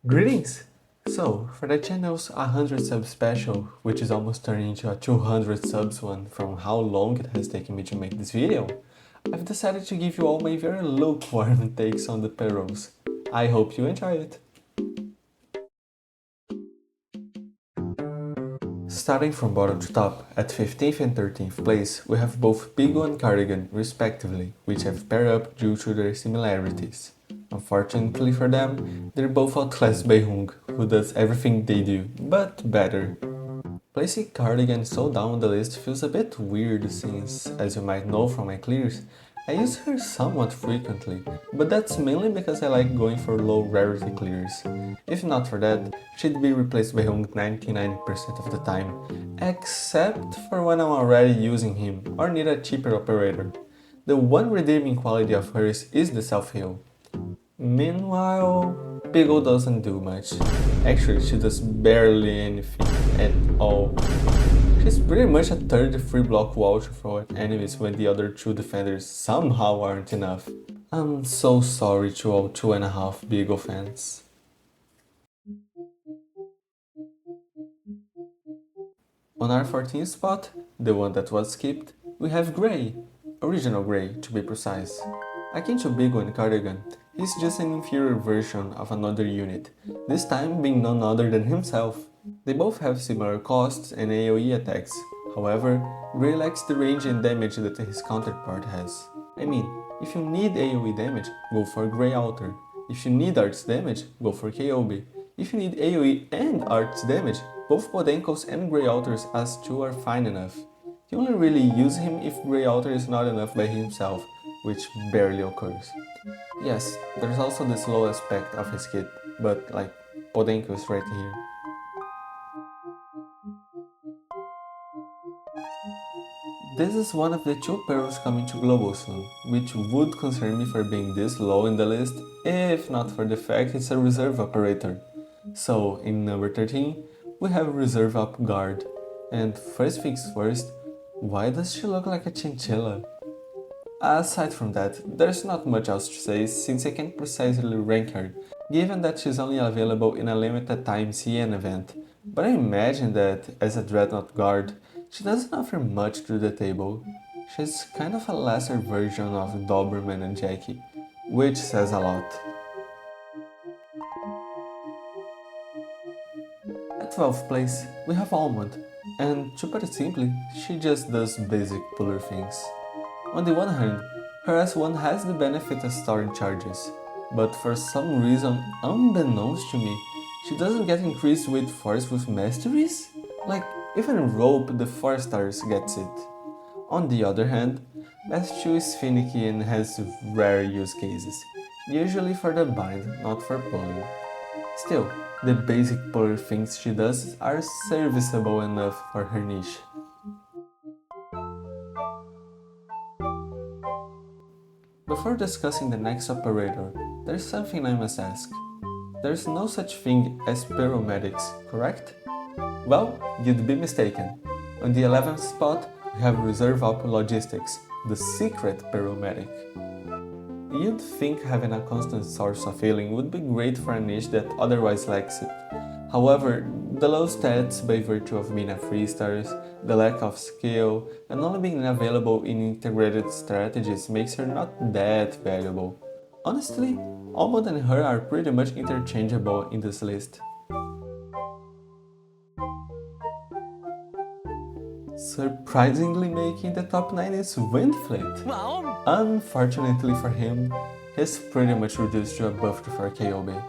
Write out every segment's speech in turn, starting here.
Greetings! So, for the channel's 100 sub special, which is almost turning into a 200 subs one from how long it has taken me to make this video, I've decided to give you all my very lukewarm takes on the Perros. I hope you enjoy it! Starting from bottom to top, at 15th and 13th place, we have both Beagle and Cardigan, respectively, which have paired up due to their similarities. Unfortunately for them, they're both outclassed by Hung, who does everything they do, but better. Placing Cardigan so down on the list feels a bit weird since, as you might know from my clears, I use her somewhat frequently, but that's mainly because I like going for low rarity clears. If not for that, she'd be replaced by Hung 99% of the time, except for when I'm already using him or need a cheaper operator. The one redeeming quality of hers is the self-heal. Meanwhile, Beagle doesn't do much. Actually, she does barely anything at all. She's pretty much a third free block wall to throw at enemies when the other two defenders somehow aren't enough. I'm so sorry to all 2.5 Beagle fans. On our 14th spot, the one that was skipped, we have Greyy, original Greyy to be precise. Akin to Beagle and Cardigan, he's just an inferior version of another unit, this time being none other than himself. They both have similar costs and AoE attacks, however, Greyy lacks the range and damage that his counterpart has. I mean, if you need AoE damage, go for Greyy Alter. If you need arts damage, go for Ceobe. If you need AoE and arts damage, both Podencos and Greyy Alters as 2 are fine enough. You only really use him if Greyy Alter is not enough by himself, which barely occurs. Yes, there's also the slow aspect of his kit, but like, Podenco is right here. This is one of the two Perros coming to global soon, which would concern me for being this low in the list, if not for the fact it's a reserve operator. So, in number 13, we have Reserve Up Guard. And first things first, why does she look like a chinchilla? Aside from that, there's not much else to say since I can't precisely rank her, given that she's only available in a limited time CN event, but I imagine that, as a Dreadnought Guard, she doesn't offer much to the table. She's kind of a lesser version of Dobermann and Jackie, which says a lot. At 12th place, we have Almond, and to put it simply, she just does basic puller things. On the one hand, her S1 has the benefit of storing charges, but for some reason, unbeknownst to me, she doesn't get increased with force with masteries? Like, even rope the 4 stars gets it. On the other hand, Math 2 is finicky and has rare use cases, usually for the bind, not for pulling. Still, the basic puller things she does are serviceable enough for her niche. Before discussing the next operator, there's something I must ask. There's no such thing as paramedics, correct? Well, you'd be mistaken. On the 11th spot, we have Reserve Up Logistics, the secret paramedic. You'd think having a constant source of healing would be great for a niche that otherwise lacks it. However, the low stats by virtue of being a 3 stars, the lack of skill, and only being available in integrated strategies makes her not that valuable. Honestly, Almond and her are pretty much interchangeable in this list. Surprisingly making the top 9 is Windflit. Wow. Unfortunately for him, he's pretty much reduced to a buff for Ceobe.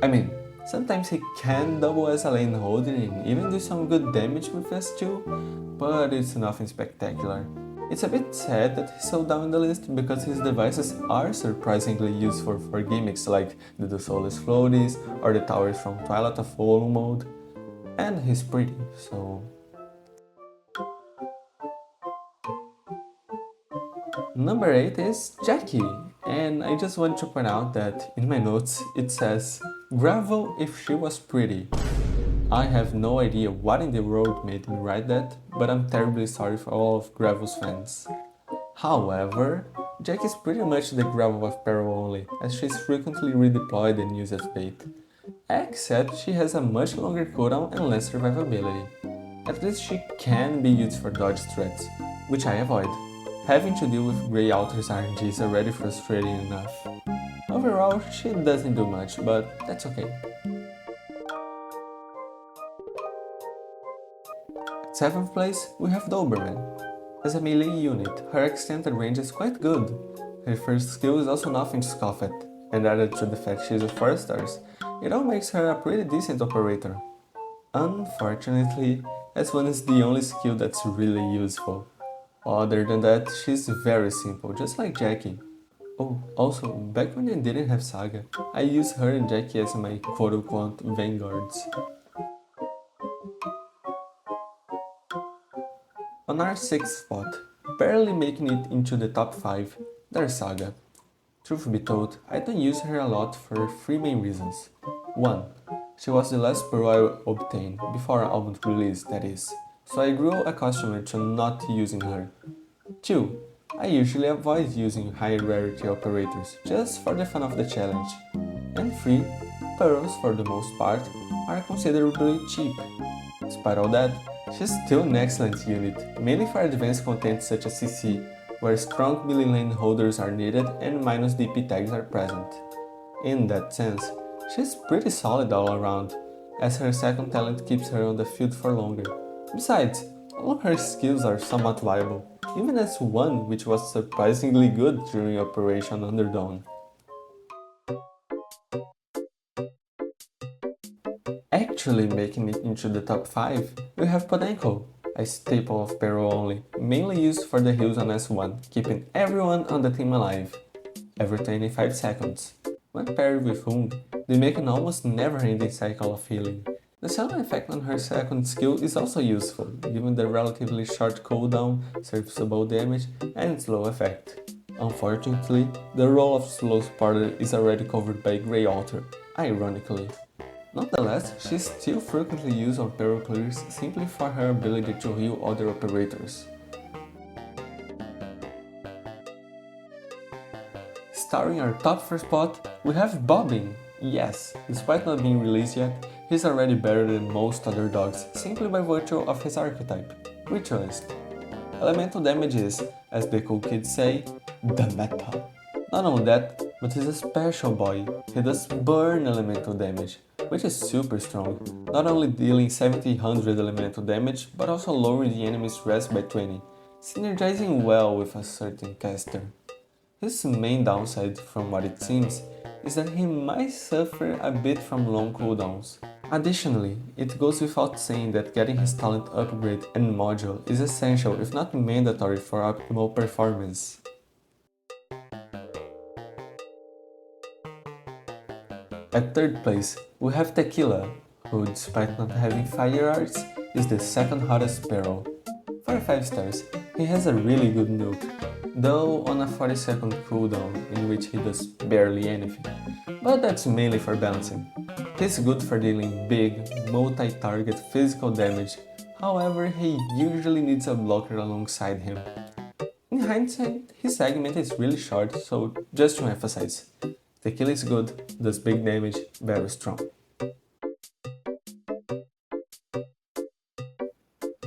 I mean, sometimes he can double as a lane holder and even do some good damage with S2, but it's nothing spectacular. It's a bit sad that he's so down the list because his devices are surprisingly useful for gimmicks like the Soulless Floaties or the towers from Twilight of Hollow mode. And he's pretty, so... Number 8 is Jackie, and I just want to point out that in my notes it says Gravel if she was pretty. I have no idea what in the world made me write that, but I'm terribly sorry for all of Gravel's fans. However, Jack is pretty much the Gravel of Perro only, as she's frequently redeployed and used as bait. except she has a much longer cooldown and less survivability. At least she can be used for dodge threats, which I avoid. Having to deal with Greyy Alter's RNG is already frustrating enough. Overall, she doesn't do much, but that's okay. At 7th place, we have Dobermann. As a melee unit, her extended range is quite good. Her first skill is also nothing to scoff at, and added to the fact she is a 4 stars, it all makes her a pretty decent operator. Unfortunately, S1 is the only skill that's really useful. Other than that, she's very simple, just like Jackie. Oh, also, back when I didn't have Saga, I used her and Jackie as my quote-unquote vanguards. On our 6th spot, barely making it into the top 5, there's Saga. Truth be told, I don't use her a lot for 3 main reasons. 1. She was the last Perro I obtained, before Almond release that is, so I grew accustomed to not using her. 2. I usually avoid using high rarity operators, just for the fun of the challenge. And 3. Pearls, for the most part, are considerably cheap. Despite all that, she's still an excellent unit, mainly for advanced content such as CC, where strong melee lane holders are needed and minus DP tags are present. In that sense, she's pretty solid all around, as her second talent keeps her on the field for longer. Besides, all her skills are somewhat viable, even as one which was surprisingly good during Operation Underdawn. Actually making it into the top 5, we have Podenco, a staple of Perro only, mainly used for the heals on S1, keeping everyone on the team alive, every 25 seconds. When paired with Hung, they make an almost never-ending cycle of healing. The sound effect on her second skill is also useful, given the relatively short cooldown, serviceable damage, and slow effect. Unfortunately, the role of slow supporter is already covered by Greyy Alter, ironically. Nonetheless, she is still frequently used on Perro clears simply for her ability to heal other operators. Starring our top 4 spot, we have Bobbin. Yes, despite not being released yet, he's already better than most other dogs simply by virtue of his archetype, Ritualist. Elemental damage is, as the cool kids say, the meta. Not only that, but he's a special boy. He does burn elemental damage, which is super strong, not only dealing 1700 elemental damage, but also lowering the enemy's res by 20, synergizing well with a certain caster. His main downside, from what it seems, is that he might suffer a bit from long cooldowns. Additionally, it goes without saying that getting his talent upgrade and module is essential if not mandatory for optimal performance. At 3rd place, we have Tequila, who despite not having fire arts, is the second hottest Perro. For 5 stars, he has a really good nuke, though on a 40-second cooldown in which he does barely anything, but that's mainly for balancing. He's good for dealing big, multi-target physical damage, however he usually needs a blocker alongside him. In hindsight, his segment is really short, so just to emphasize, Tequila is good, does big damage, very strong.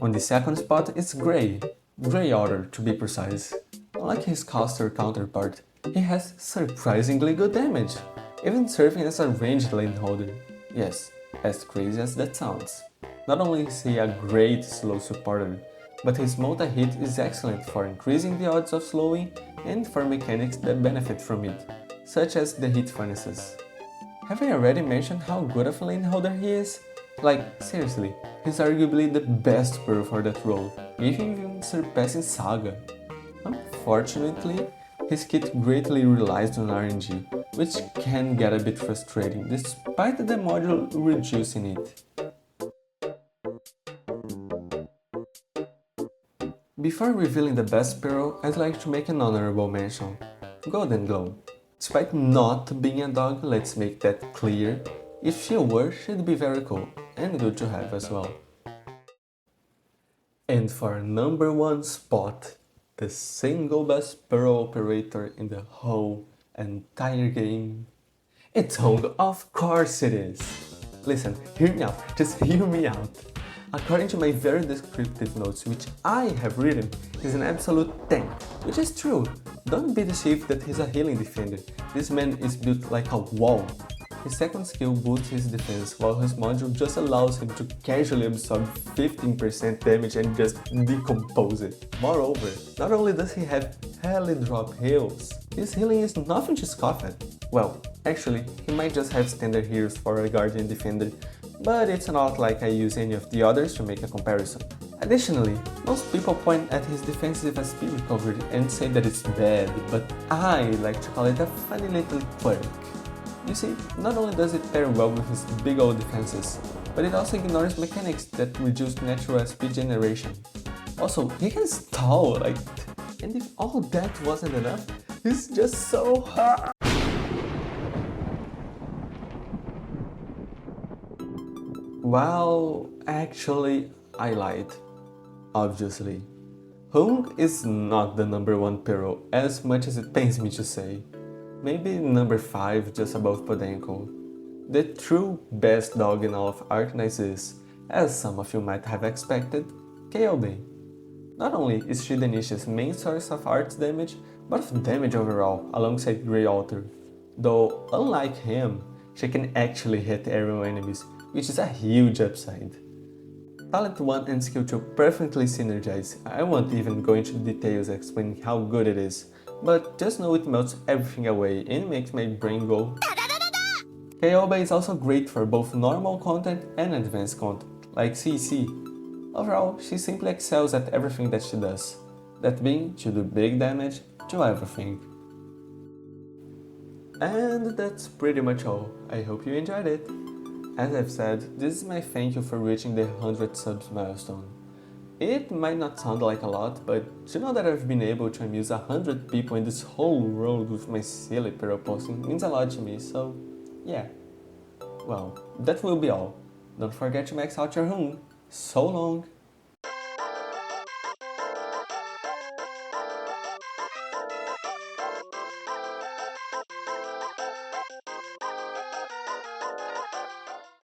On the 2nd spot is Greyy, Greyy Otter to be precise. Unlike his caster counterpart, he has surprisingly good damage, even serving as a ranged lane holder. Yes, as crazy as that sounds. Not only is he a great slow supporter, but his multi-hit is excellent for increasing the odds of slowing and for mechanics that benefit from it, such as the hit furnaces. Have I already mentioned how good of a lane holder he is? Like, seriously, he's arguably the best Perro for that role, even surpassing Saga. Unfortunately, his kit greatly relies on RNG, which can get a bit frustrating despite the module reducing it. Before revealing the best Perro, I'd like to make an honorable mention. Goldenglow. Despite not being a dog, let's make that clear, if she were, she'd be very cool, and good to have as well. And for number 1 spot, the single best Perro operator in the whole entire game, it's Hung, of course it is! Listen, hear me out, just hear me out. According to my very descriptive notes, which I have written, he's an absolute tank, which is true. Don't be deceived that he's a healing defender. This man is built like a wall. His second skill boosts his defense, while his module just allows him to casually absorb 15% damage and just decompose it. Moreover, not only does he have heli drop heals, his healing is nothing to scoff at. Well, actually, he might just have standard heals for a guardian defender, but it's not like I use any of the others to make a comparison. Additionally, most people point at his defensive SP recovery and say that it's bad, but I like to call it a funny little quirk. You see, not only does it pair well with his big old defenses, but it also ignores mechanics that reduce natural SP generation. Also, he can stall, and if all that wasn't enough, he's just so hard. Well, actually, I lied. Obviously. Hung is not the number 1 Perro, as much as it pains me to say. Maybe number 5, just above Podenco. The true best dog in all of Arknights is, as some of you might have expected, Ceobe. Not only is she the niche's main source of arts damage, but of damage overall, alongside Greyy Alter. Though, unlike him, she can actually hit aerial enemies, which is a huge upside. Talent 1 and Skill 2 perfectly synergize. I won't even go into details explaining how good it is, but just know it melts everything away and makes my brain go. Ceobe is also great for both normal content and advanced content, like CC. Overall, she simply excels at everything that she does, that being to do big damage to everything. And that's pretty much all. I hope you enjoyed it. As I've said, this is my thank you for reaching the 100 subs milestone. It might not sound like a lot, but to know that I've been able to amuse 100 people in this whole world with my silly Perro posting means a lot to me, so yeah. Well, that will be all. Don't forget to max out your home. So long!